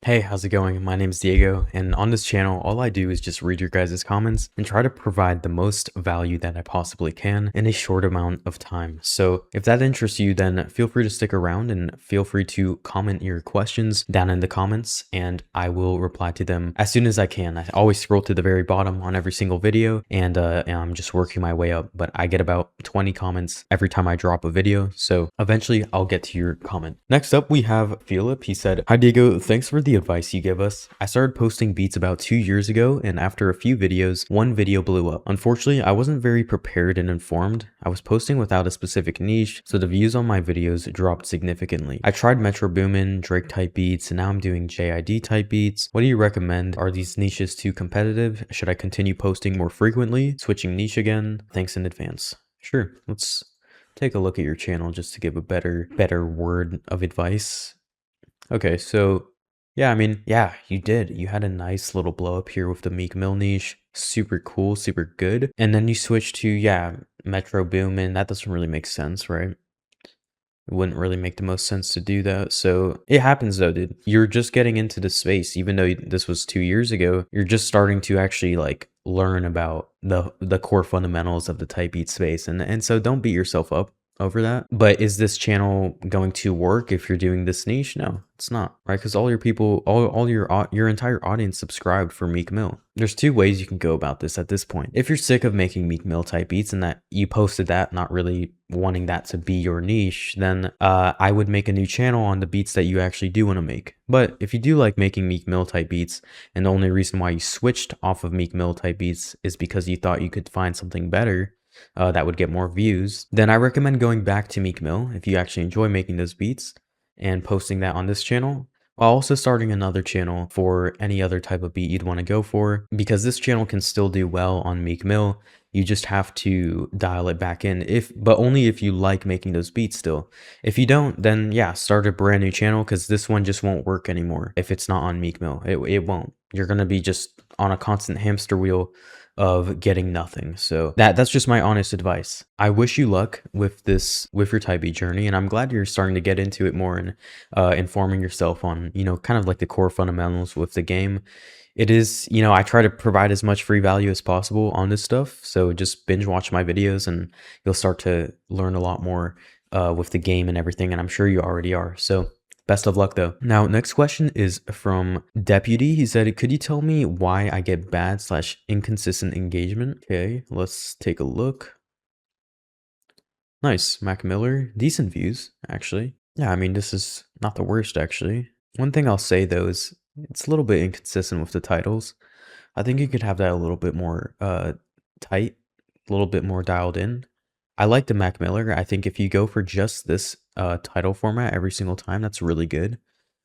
Hey, how's it going? My name is Diego, and on this channel, all I do is just read your guys' comments and try to provide the most value that I possibly can in a short amount of time. So if that interests you, then feel free to stick around and feel free to comment your questions down in the comments, and I will reply to them as soon as I can. I always scroll to the very bottom on every single video, and I'm just working my way up, but I get about 20 comments every time I drop a video, so eventually I'll get to your comment. Next up, we have Philip. He said, "Hi Diego, thanks for the advice you give us. I started posting beats about 2 years ago, and after a few videos, one video blew up. Unfortunately, I wasn't very prepared and informed. I was posting without a specific niche, so the views on my videos dropped significantly. I tried Metro Boomin, Drake type beats, and now I'm doing JID type beats. What do you recommend? Are these niches too competitive? Should I continue posting more frequently? Switching niche again? Thanks in advance." Sure, let's take a look at your channel just to give a better word of advice. Okay, so yeah, I mean, yeah, you did. You had a nice little blow up here with the Meek Mill niche. Super cool, super good. And then you switched to, yeah, Metro Boomin. That doesn't really make sense, right? It wouldn't really make the most sense to do that. So it happens though, dude. You're just getting into the space, even though this was 2 years ago. You're just starting to actually like learn about the core fundamentals of the type beat space. And so don't beat yourself up over that. But is this channel going to work if you're doing this niche? No, it's not, right? Because all your people, all your entire audience subscribed for Meek Mill. There's two ways you can go about this at this point. If you're sick of making Meek Mill type beats and that you posted that, not really wanting that to be your niche, then I would make a new channel on the beats that you actually do want to make. But if you do like making Meek Mill type beats, and the only reason why you switched off of Meek Mill type beats is because you thought you could find something better, that would get more views, then I recommend going back to Meek Mill if you actually enjoy making those beats and posting that on this channel, while also starting another channel for any other type of beat you'd want to go for, because this channel can still do well on Meek Mill. You just have to dial it back in, but only if you like making those beats still. If you don't, then yeah, start a brand new channel, because this one just won't work anymore if it's not on Meek Mill. It won't. You're gonna be just on a constant hamster wheel of getting nothing. So that's just my honest advice. I wish you luck with your type beat journey, and I'm glad you're starting to get into it more and informing yourself on, kind of like the core fundamentals with the game. It is, I try to provide as much free value as possible on this stuff, so just binge watch my videos and you'll start to learn a lot more with the game and everything, and I'm sure you already are. So best of luck though. Now, next question is from Deputy. He said, "Could you tell me why I get bad/inconsistent engagement?" Okay, let's take a look. Nice, Mac Miller. Decent views, actually. Yeah, I mean, this is not the worst, actually. One thing I'll say though is it's a little bit inconsistent with the titles. I think you could have that a little bit more tight, a little bit more dialed in. I like the Mac Miller. I think if you go for just this title format every single time, that's really good.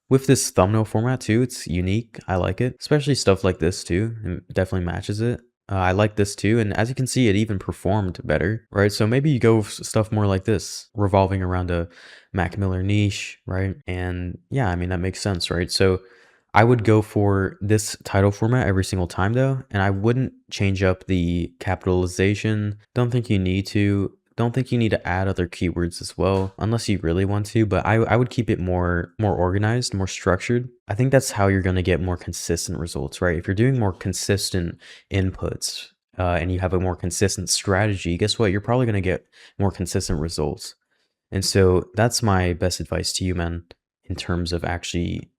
With this thumbnail format too, it's unique. I like it, especially stuff like this too. It definitely matches it. I like this too, and as you can see, it even performed better, right? So maybe you go with stuff more like this, revolving around a Mac Miller niche, right? And yeah, I mean, that makes sense, right? So I would go for this title format every single time though, and I wouldn't change up the capitalization. Don't think you need to. Don't think you need to add other keywords as well, unless you really want to, but I would keep it more organized, more structured. I think that's how you're going to get more consistent results, right? If you're doing more consistent inputs and you have a more consistent strategy, guess what? You're probably going to get more consistent results. And so that's my best advice to you, man, in terms of actually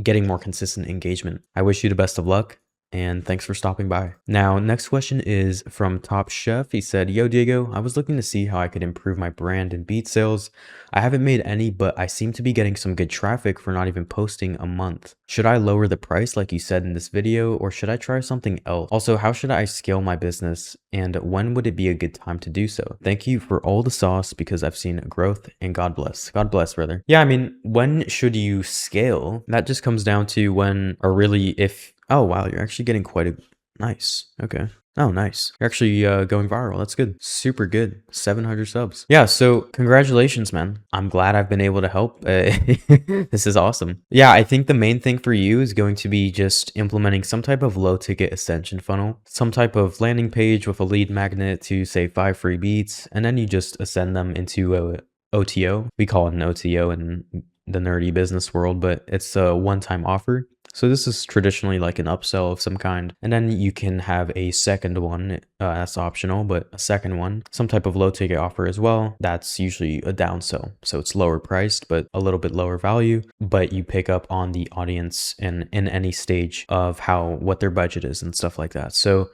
getting more consistent engagement. I wish you the best of luck, and thanks for stopping by. Now, next question is from Top Chef. He said, "Yo, Diego, I was looking to see how I could improve my brand and beat sales. I haven't made any, but I seem to be getting some good traffic for not even posting a month. Should I lower the price like you said in this video, or should I try something else? Also, how should I scale my business, and when would it be a good time to do so? Thank you for all the sauce because I've seen growth, and God bless." God bless, brother. Yeah, I mean, when should you scale? That just comes down to when, or really if, oh wow, you're actually getting quite a nice. Okay. Oh, nice. You're actually going viral. That's good. Super good. 700 subs. Yeah, so congratulations, man. I'm glad I've been able to help. This is awesome. Yeah, I think the main thing for you is going to be just implementing some type of low ticket ascension funnel, some type of landing page with a lead magnet to say 5 free beats, and then you just ascend them into a OTO. We call it an OTO in the nerdy business world, but it's a one-time offer. So this is traditionally like an upsell of some kind. And then you can have a second one, that's optional, but a second one, some type of low ticket offer as well. That's usually a downsell. So it's lower priced, but a little bit lower value, but you pick up on the audience in any stage of what their budget is and stuff like that. So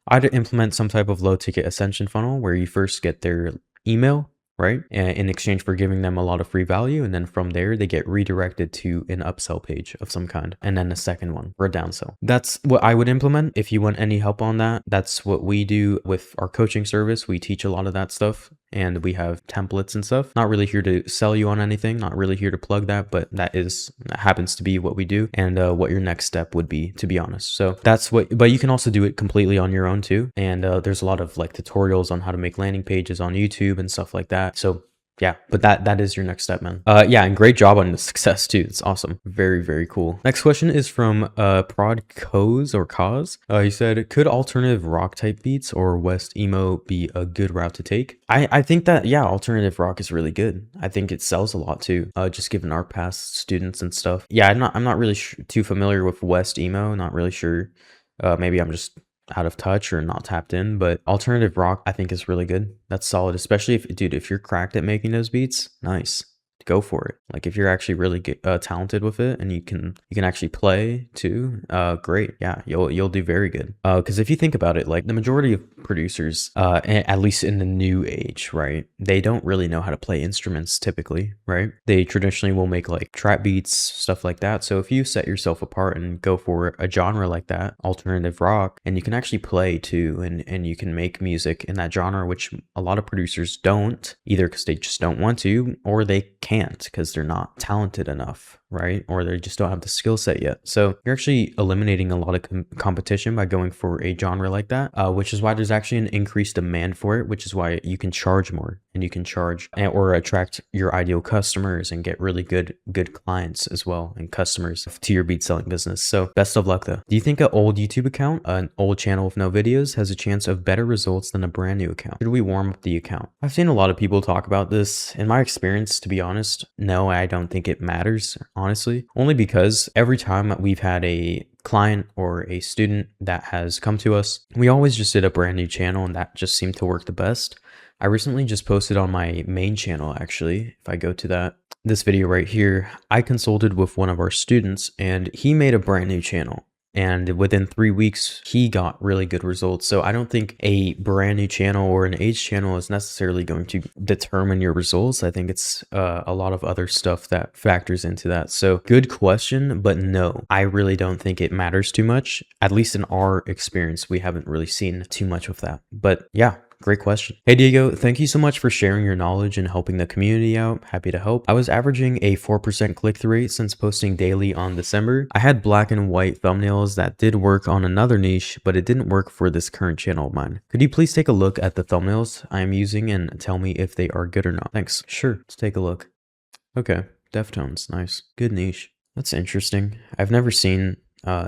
I'd implement some type of low ticket ascension funnel where you first get their email, right? In exchange for giving them a lot of free value. And then from there, they get redirected to an upsell page of some kind. And then a second one for a downsell. That's what I would implement. If you want any help on that, that's what we do with our coaching service. We teach a lot of that stuff. And we have templates and stuff. Not really here to sell you on anything, not really here to plug that, but that happens to be what we do and what your next step would be, to be honest. So that's but you can also do it completely on your own too. And there's a lot of like tutorials on how to make landing pages on YouTube and stuff like that. So yeah, but that is your next step, man. Yeah, and great job on the success too. It's awesome. Very, very cool. Next question is from Prod Coz or Cause. He said, could alternative rock type beats or West emo be a good route to take? I think that, yeah, alternative rock is really good. I think it sells a lot too, just given our past students and stuff. Yeah, I'm not really too familiar with West emo. Not really sure. Maybe I'm just out of touch or not tapped in, but alternative rock I think is really good. That's solid, especially if you're cracked at making those beats, nice, go for it. Like if you're actually really talented with it and you can actually play too, great. Yeah, you'll do very good. Because if you think about it, like the majority of producers, at least in the new age, right, they don't really know how to play instruments typically, right? They traditionally will make like trap beats, stuff like that. So if you set yourself apart and go for a genre like that, alternative rock, and you can actually play too, and you can make music in that genre, which a lot of producers don't, either because they just don't want to or they can't because they're not talented enough, right? Or they just don't have the skill set yet. So you're actually eliminating a lot of competition by going for a genre like that, which is why there's actually an increased demand for it, which is why you can charge more and you can charge or attract your ideal customers and get really good clients as well and customers to your beat selling business. So best of luck though. Do you think an old YouTube account, an old channel with no videos, has a chance of better results than a brand new account? Should we warm up the account? I've seen a lot of people talk about this. In my experience, to be honest, no, I don't think it matters, honestly, only because every time we've had a client or a student that has come to us, we always just did a brand new channel and that just seemed to work the best. I recently just posted on my main channel, actually, if I go to this video right here, I consulted with one of our students and he made a brand new channel. And within 3 weeks, he got really good results. So I don't think a brand new channel or an age channel is necessarily going to determine your results. I think it's a lot of other stuff that factors into that. So good question, but no, I really don't think it matters too much. At least in our experience, we haven't really seen too much of that. But yeah. Great question. Hey Diego, thank you so much for sharing your knowledge and helping the community out. Happy to help. I was averaging a 4% click-through rate since posting daily on December. I had black and white thumbnails that did work on another niche, but it didn't work for this current channel of mine. Could you please take a look at the thumbnails I am using and tell me if they are good or not? Thanks. Sure, let's take a look. Okay, Deftones, nice. Good niche. That's interesting. I've never seen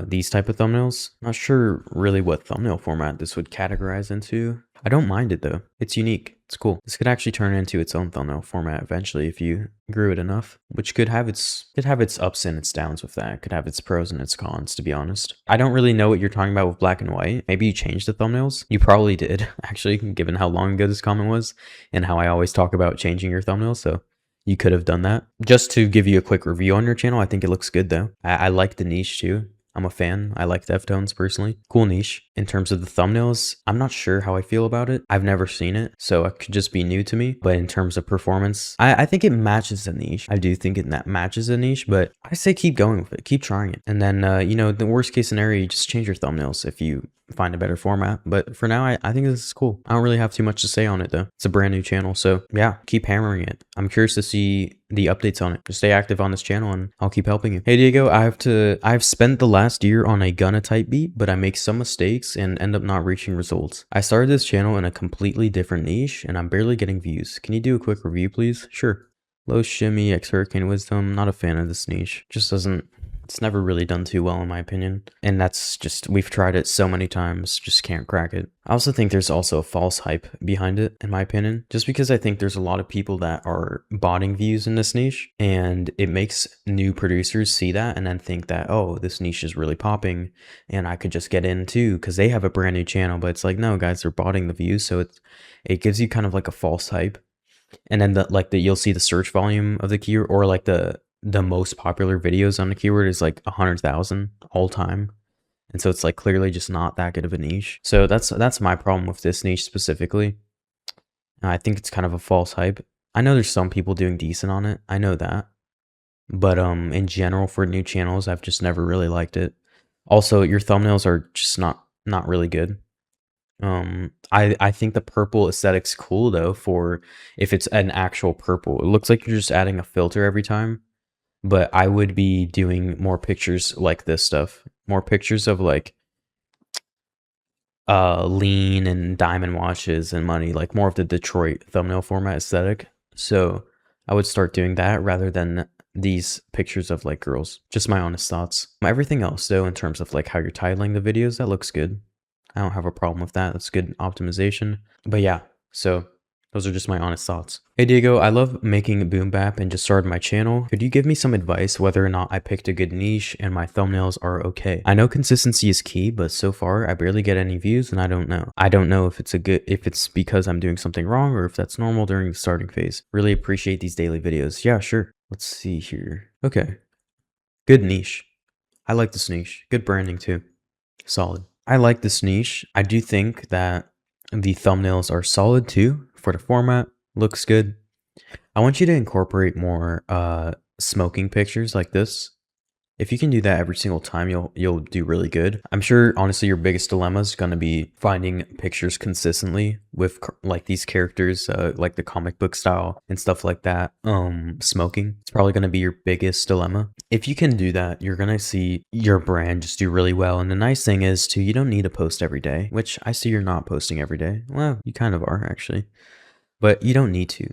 these type of thumbnails. Not sure really what thumbnail format this would categorize into. I don't mind it though. It's unique. It's cool. This could actually turn into its own thumbnail format eventually if you grew it enough, which could have its ups and its downs with that. It could have its pros and its cons, to be honest. I don't really know what you're talking about with black and white. Maybe you changed the thumbnails. You probably did, actually, given how long ago this comment was and how I always talk about changing your thumbnails. So you could have done that. Just to give you a quick review on your channel, I think it looks good though. I like the niche too. I'm a fan. I like Deftones personally. Cool niche. In terms of the thumbnails, I'm not sure how I feel about it. I've never seen it, so it could just be new to me. But in terms of performance, I think it matches the niche. I do think it matches the niche, but I say keep going with it. Keep trying it. And then, the worst case scenario, you just change your thumbnails if you find a better format. But for now, I think this is cool. I don't really have too much to say on it though. It's a brand new channel, so yeah, keep hammering it. I'm curious to see the updates on it. Just stay active on this channel and I'll keep helping you. Hey Diego, I've spent the last year on a Gunna type beat, but I make some mistakes and end up not reaching results. I started this channel in a completely different niche and I'm barely getting views. Can you do a quick review, please? Sure. Low shimmy, X Hurricane Wisdom. Not a fan of this niche. Just doesn't It's never really done too well in my opinion. And that's just, we've tried it so many times, just can't crack it. I also think there's also a false hype behind it, in my opinion, just because I think there's a lot of people that are botting views in this niche, and it makes new producers see that and then think that, oh, this niche is really popping and I could just get in too because they have a brand new channel. But it's like, no, guys, they're botting the views. So it gives you kind of like a false hype. And then you'll see the search volume of the keyword, or like the most popular videos on the keyword is like 100,000 all time. And so it's like clearly just not that good of a niche. So that's my problem with this niche specifically. I think it's kind of a false hype. I know there's some people doing decent on it. I know that. But in general for new channels, I've just never really liked it. Also, your thumbnails are just not really good. I think the purple aesthetic's cool though for if it's an actual purple. It looks like you're just adding a filter every time. But I would be doing more pictures like this stuff. More pictures of like lean and diamond watches and money, like more of the Detroit thumbnail format aesthetic. So I would start doing that rather than these pictures of like girls. Just my honest thoughts. Everything else though, in terms of like how you're titling the videos, that looks good. I don't have a problem with that. That's good optimization. But yeah, so those are just my honest thoughts. Hey Diego, I love making boom bap and just started my channel. Could you give me some advice whether or not I picked a good niche and my thumbnails are okay? I know consistency is key, but so far I barely get any views and I don't know. I don't know if it's because I'm doing something wrong or if that's normal during the starting phase. Really appreciate these daily videos. Yeah, sure. Let's see here. Okay. Good niche. I like this niche. Good branding too. Solid. I like this niche. I do think that the thumbnails are solid too for the format. Looks good. I want you to incorporate more smoking pictures like this. If you can do that every single time, you'll do really good. I'm sure honestly your biggest dilemma is going to be finding pictures consistently with like these characters, like the comic book style and stuff like that. Smoking, it's probably going to be your biggest dilemma. If you can do that, you're going to see your brand just do really well. And the nice thing is too, you don't need to post every day, which I see you're not posting every day. Well, you kind of are actually, but you don't need to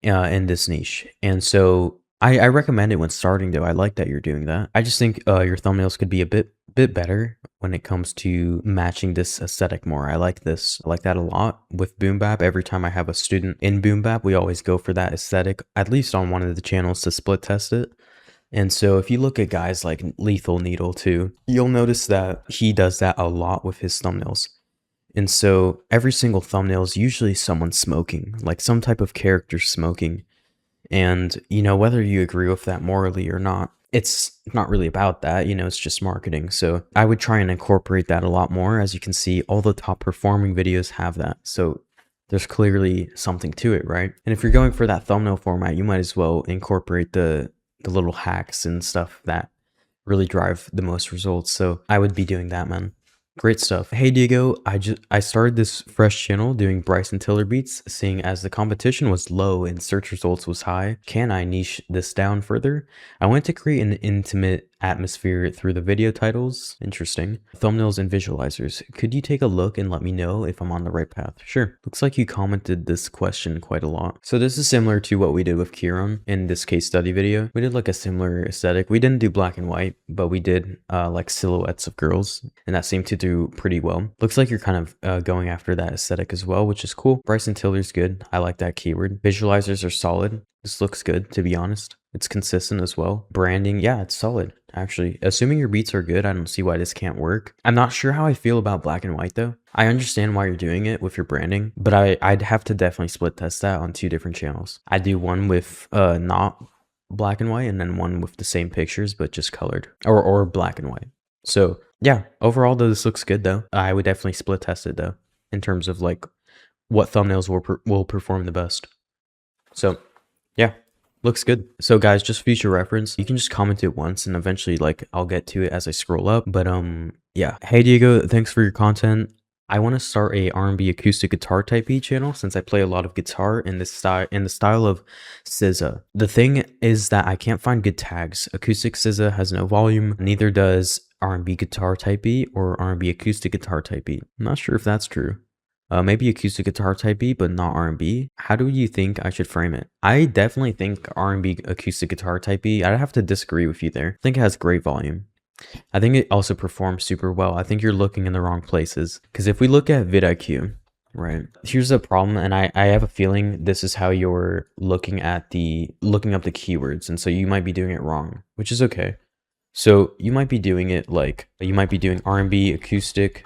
in this niche. And so I recommend it when starting though. I like that you're doing that. I just think your thumbnails could be a bit better when it comes to matching this aesthetic more. I like this. I like that a lot with Boom Bap. Every time I have a student in Boom Bap, we always go for that aesthetic, at least on one of the channels to split test it. And so if you look at guys like Lethal Needle too, you'll notice that he does that a lot with his thumbnails. And so every single thumbnail is usually someone smoking, like some type of character smoking. And, you know, whether you agree with that morally or not, it's not really about that, you know, it's just marketing. So I would try and incorporate that a lot more. As you can see, all the top performing videos have that. So there's clearly something to it, right? And if you're going for that thumbnail format, you might as well incorporate the little hacks and stuff that really drive the most results. So I would be doing that, man. Great stuff. Hey Diego, I started this fresh channel doing Bryson Tiller beats, seeing as the competition was low and search results was high. Can I niche this down further? I want to create an intimate atmosphere through the video titles. Interesting. Thumbnails and visualizers. Could you take a look and let me know if I'm on the right path? Sure. Looks like you commented this question quite a lot. So this is similar to what we did with Kieran in this case study video. We did like a similar aesthetic. We didn't do black and white, but we did like silhouettes of girls, and that seemed to do pretty well. Looks like you're kind of going after that aesthetic as well, which is cool. Bryson Tiller's good. I like that keyword. Visualizers are solid. This looks good, to be honest. It's consistent as well. Branding, yeah, it's solid. Actually, assuming your beats are good, I don't see why this can't work. I'm not sure how I feel about black and white though. I understand why you're doing it with your branding, but I'd have to definitely split test that on 2 different channels. I do one with not black and white and then one with the same pictures but just colored or black and white. So yeah, overall though, this looks good though. I would definitely split test it though in terms of like what thumbnails will perform the best. So yeah, looks good. So guys, just future reference, you can just comment it once and eventually like I'll get to it as I scroll up. But yeah. Hey Diego, thanks for your content. I want to start a R&B acoustic guitar type beat channel since I play a lot of guitar in the style of SZA. The thing is that I can't find good tags. Acoustic SZA has no volume, neither does R&B guitar type beat or R&B acoustic guitar type beat. I'm not sure if that's true. Maybe acoustic guitar type beat, but not R&B. How do you think I should frame it? I definitely think R&B acoustic guitar type beat. I'd have to disagree with you there. I think it has great volume. I think it also performs super well. I think you're looking in the wrong places. Because if we look at vidIQ, right, here's the problem, and I have a feeling this is how you're looking up the keywords, and so you might be doing it wrong, which is okay. So you might be doing it like, you might be doing R&B, acoustic,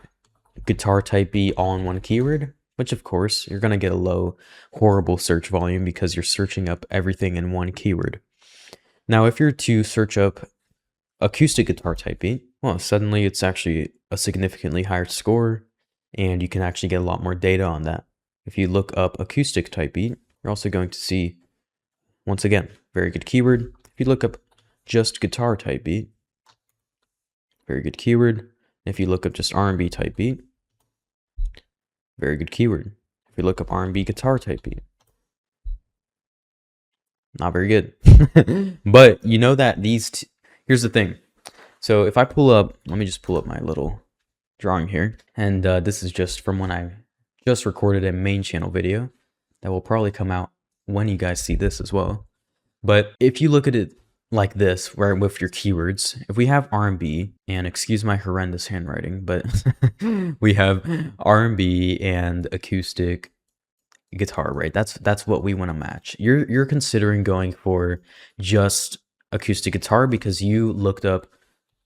guitar type beat all in one keyword, which of course you're gonna get a low, horrible search volume because you're searching up everything in one keyword. Now, if you're to search up acoustic guitar type beat, well, suddenly it's actually a significantly higher score, and you can actually get a lot more data on that. If you look up acoustic type beat, you're also going to see, once again, very good keyword. If you look up just guitar type beat, very good keyword. If you look up just R&B type beat, very good keyword. If you look up R&B guitar type beat, not very good. But you know that here's the thing. So if I pull up, let me just pull up my little drawing here. And this is just from when I just recorded a main channel video that will probably come out when you guys see this as well. But if you look at it like this, where with your keywords, if we have R&B, and excuse my horrendous handwriting, but we have R&B and acoustic guitar, right? That's what we want to match. You're considering going for just acoustic guitar because you looked up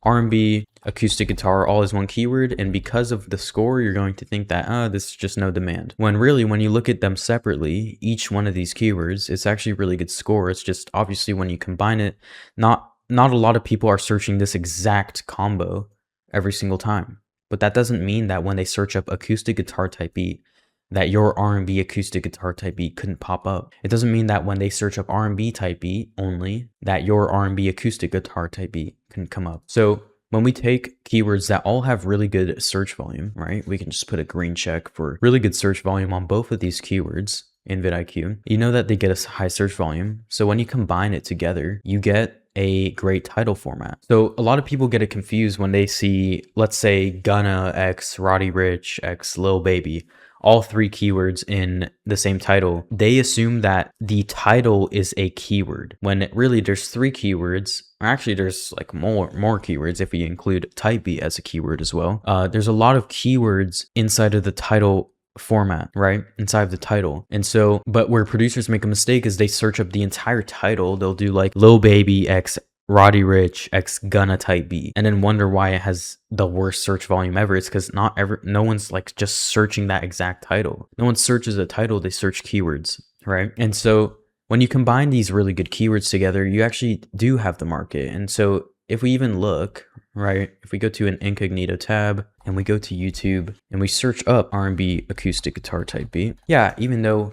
R&B, acoustic guitar, all is one keyword, and because of the score, you're going to think that, this is just no demand. When really, when you look at them separately, each one of these keywords, it's actually a really good score. It's just obviously when you combine it, not a lot of people are searching this exact combo every single time. But that doesn't mean that when they search up acoustic guitar type beat, that your R&B acoustic guitar type beat couldn't pop up. It doesn't mean that when they search up R&B type beat only, that your R&B acoustic guitar type beat can come up. So when we take keywords that all have really good search volume, right? We can just put a green check for really good search volume on both of these keywords in vidIQ. You know that they get a high search volume. So when you combine it together, you get a great title format. So a lot of people get it confused when they see, let's say, Gunna x Roddy Ricch x Lil Baby, all three keywords in the same title. They assume that the title is a keyword when really there's three keywords. Or actually, there's like more keywords if we include type beat as a keyword as well. There's a lot of keywords inside of the title format, right? Inside of the title. And so, but where producers make a mistake is they search up the entire title. They'll do like Lil Baby x Roddy Ricch x Gunna type beat, and then wonder why it has the worst search volume ever. It's because no one's like just searching that exact title. No one searches a title, they search keywords, right? And so when you combine these really good keywords together, you actually do have the market. And so if we even look, right, if we go to an incognito tab and we go to YouTube and we search up R&B acoustic guitar type beat, yeah, even though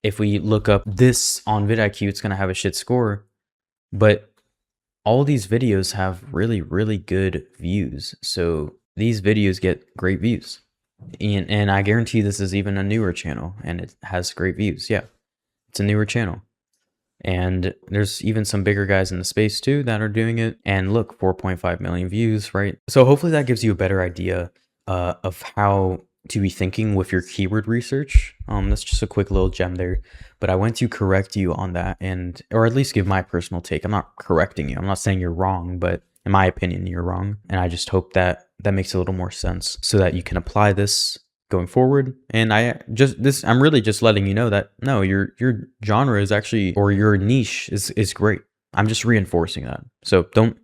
if we look up this on vidIQ, it's going to have a shit score, but all these videos have really, really good views. So these videos get great views. And I guarantee this is even a newer channel and it has great views. Yeah, it's a newer channel. And there's even some bigger guys in the space too that are doing it. And look, 4.5 million views, right? So hopefully that gives you a better idea of how to be thinking with your keyword research. That's just a quick little gem there, but I went to correct you on that, and or at least give my personal take. I'm not correcting you. I'm not saying you're wrong, but in my opinion, you're wrong. And I just hope that that makes a little more sense so that you can apply this going forward. And I'm really just letting you know that no, your genre is actually, or your niche is great. I'm just reinforcing that. So don't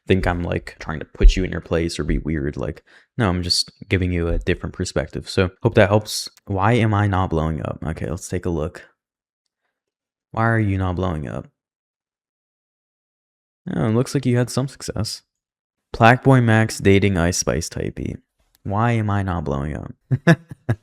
think I'm like trying to put you in your place or be weird. Like, no, I'm just giving you a different perspective. So hope that helps. Why am I not blowing up? Okay, let's take a look. Why are you not blowing up? Oh, it looks like you had some success. Blackboy Max dating Ice Spice type beat. Why am I not blowing up?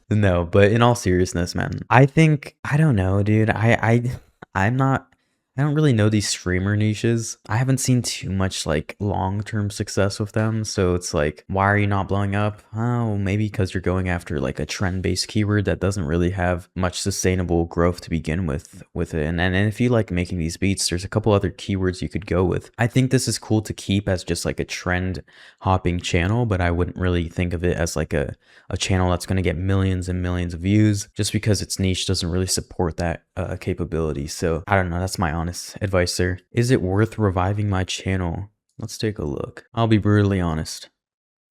No, but in all seriousness, man, I don't know, dude. I'm not I don't really know these streamer niches. I haven't seen too much like long-term success with them. So it's like, why are you not blowing up? Oh, maybe because you're going after like a trend-based keyword that doesn't really have much sustainable growth to begin with it. And if you like making these beats, there's a couple other keywords you could go with. I think this is cool to keep as just like a trend hopping channel, but I wouldn't really think of it as like a channel that's going to get millions and millions of views just because its niche doesn't really support that capability. So I don't know. That's my honest advice there. Is it worth reviving my channel? Let's take a look. I'll be brutally honest.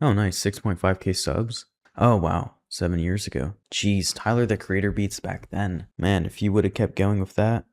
Oh, nice. 6.5K subs. Oh, wow. 7 years ago. Jeez, Tyler the Creator beats back then. Man, if you would have kept going with that,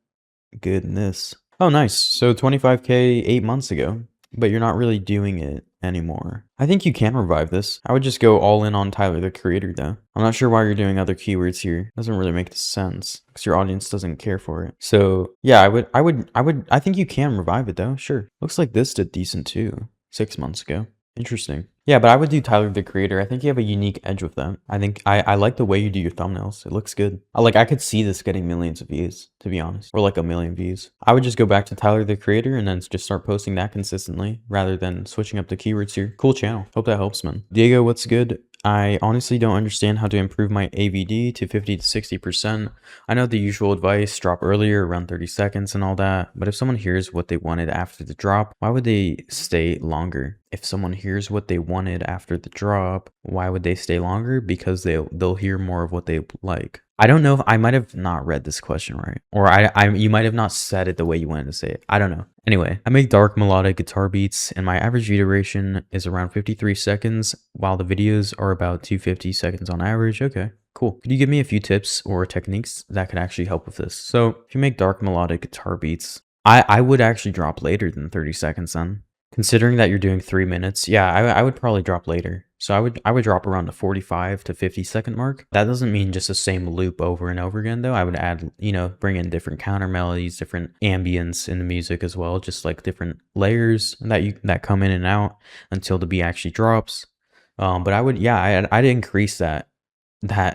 goodness. Oh, nice. So 25K 8 months ago, but you're not really doing it anymore. I think you can revive this. I would just go all in on Tyler the Creator though. I'm not sure why you're doing other keywords here. Doesn't really make sense because your audience doesn't care for it. So yeah, I think you can revive it though. Sure. Looks like this did decent too 6 months ago. Interesting. Yeah, but I would do Tyler the Creator. I think you have a unique edge with that. I think I like the way you do your thumbnails. It looks good. I could see this getting millions of views, to be honest, or like 1 million views. I would just go back to Tyler the Creator and then just start posting that consistently rather than switching up the keywords here. Cool channel. Hope that helps, man. Diego, what's good? I honestly don't understand how to improve my AVD to 50 to 60%. I know the usual advice, drop earlier, around 30 seconds and all that, but if someone hears what they wanted after the drop, why would they stay longer? If someone hears what they wanted after the drop, why would they stay longer? Because they'll hear more of what they like. I don't know if I might have not read this question right, or you might have not said it the way you wanted to say it. I don't know. Anyway, I make dark melodic guitar beats and my average view duration is around 53 seconds while the videos are about 250 seconds on average. Okay, cool. Could you give me a few tips or techniques that could actually help with this? So if you make dark melodic guitar beats, I would actually drop later than 30 seconds then. Considering that you're doing 3 minutes, yeah, I would probably drop later. So I would drop around the 45 to 50 second mark. That doesn't mean just the same loop over and over again though. I would add, bring in different counter melodies, different ambience in the music as well, just like different layers that come in and out until the beat actually drops. But I'd increase that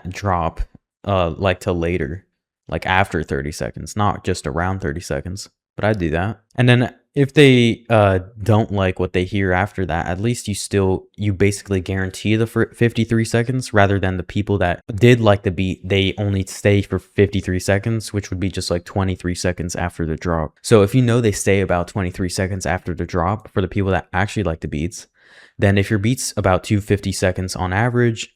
drop like to later, like after 30 seconds, not just around 30 seconds. But I'd do that. And then if they don't like what they hear after that, at least you basically guarantee the 53 seconds rather than the people that did like the beat, they only stay for 53 seconds, which would be just like 23 seconds after the drop. So if you know they stay about 23 seconds after the drop for the people that actually like the beats, then if your beat's about 250 seconds on average,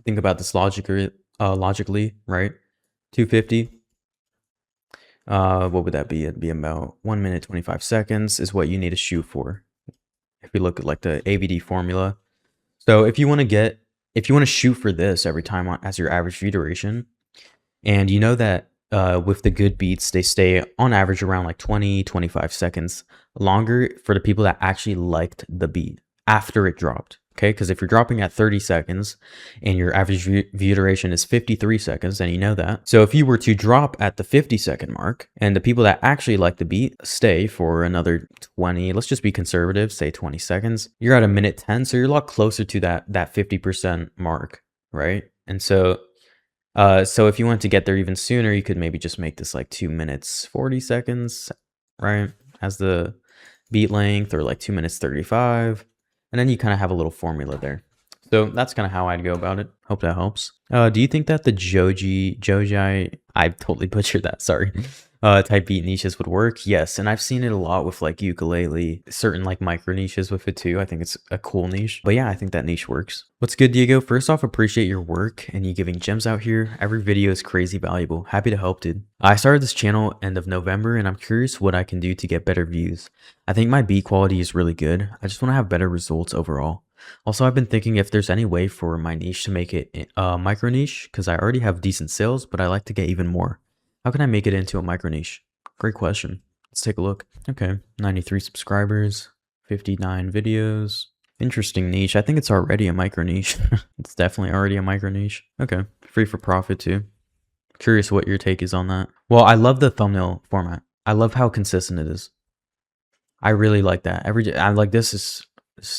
think about this logically, right? 250. What would that be? It'd be about 1 minute 25 seconds is what you need to shoot for. If you look at like the AVD formula. So if you want to shoot for this every time as your average view duration, and you know that with the good beats, they stay on average around like 20-25 seconds longer for the people that actually liked the beat after it dropped. Okay, because if you're dropping at 30 seconds and your average view duration is 53 seconds, then you know that. So if you were to drop at the 50-second mark and the people that actually like the beat stay for another 20, let's just be conservative, say 20 seconds, you're at 1:10, so you're a lot closer to that 50% mark, right? And so if you want to get there even sooner, you could maybe just make this like 2 minutes 40 seconds, right, as the beat length, or like 2 minutes 35. And then you kind of have a little formula there. So that's kind of how I'd go about it. Hope that helps. Do you think that the Joji, I totally butchered that, sorry, type beat niches would work? Yes, and I've seen it a lot with like ukulele, certain like micro niches with it too. I think it's a cool niche. But yeah, I think that niche works. What's good, Diego? First off, appreciate your work and you giving gems out here. Every video is crazy valuable. Happy to help, dude. I started this channel end of November and I'm curious what I can do to get better views. I think my beat quality is really good. I just want to have better results overall. Also, I've been thinking if there's any way for my niche to make it a micro niche, because I already have decent sales, but I like to get even more. How can I make it into a micro niche? Great question. Let's take a look. Okay, 93 subscribers, 59 videos. Interesting niche. I think it's already a micro niche. It's definitely already a micro niche. Okay, free for profit too. Curious what your take is on that. Well, I love the thumbnail format. I love how consistent it is. I really like that. I like this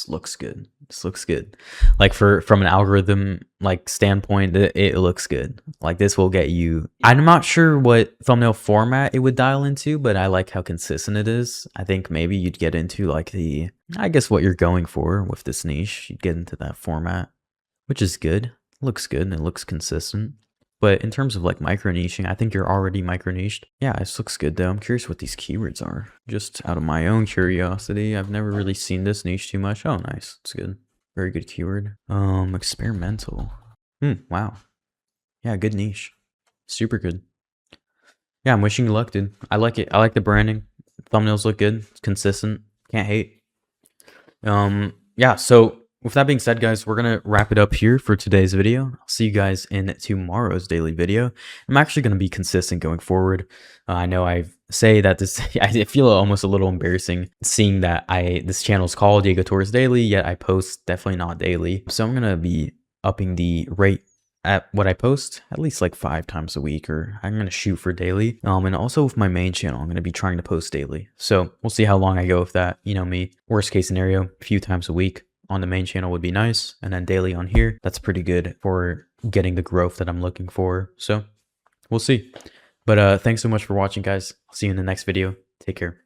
looks good. This looks good. Like from an algorithm like standpoint, it looks good. Like this will get you. I'm not sure what thumbnail format it would dial into, but I like how consistent it is. I think maybe you'd get into like I guess what you're going for with this niche. You'd get into that format, which is good. Looks good and it looks consistent. But in terms of like micro niching, I think you're already micro niched. Yeah, this looks good though. I'm curious what these keywords are. Just out of my own curiosity, I've never really seen this niche too much. Oh, nice. It's good. Very good keyword. Experimental. Wow. Yeah, good niche. Super good. Yeah, I'm wishing you luck, dude. I like it. I like the branding. Thumbnails look good. It's consistent. Can't hate. Yeah, so with that being said, guys, we're going to wrap it up here for today's video. I'll see you guys in tomorrow's daily video. I'm actually going to be consistent going forward. I know I say that this, I feel almost a little embarrassing seeing that this channel is called Diego Torres Daily, yet I post definitely not daily. So I'm going to be upping the rate at what I post at least like 5 times a week, or I'm going to shoot for daily. And also with my main channel, I'm going to be trying to post daily. So we'll see how long I go with that. You know me, worst case scenario, a few times a week on the main channel would be nice. And then daily on here, that's pretty good for getting the growth that I'm looking for. So we'll see. But thanks so much for watching, guys. I'll see you in the next video. Take care.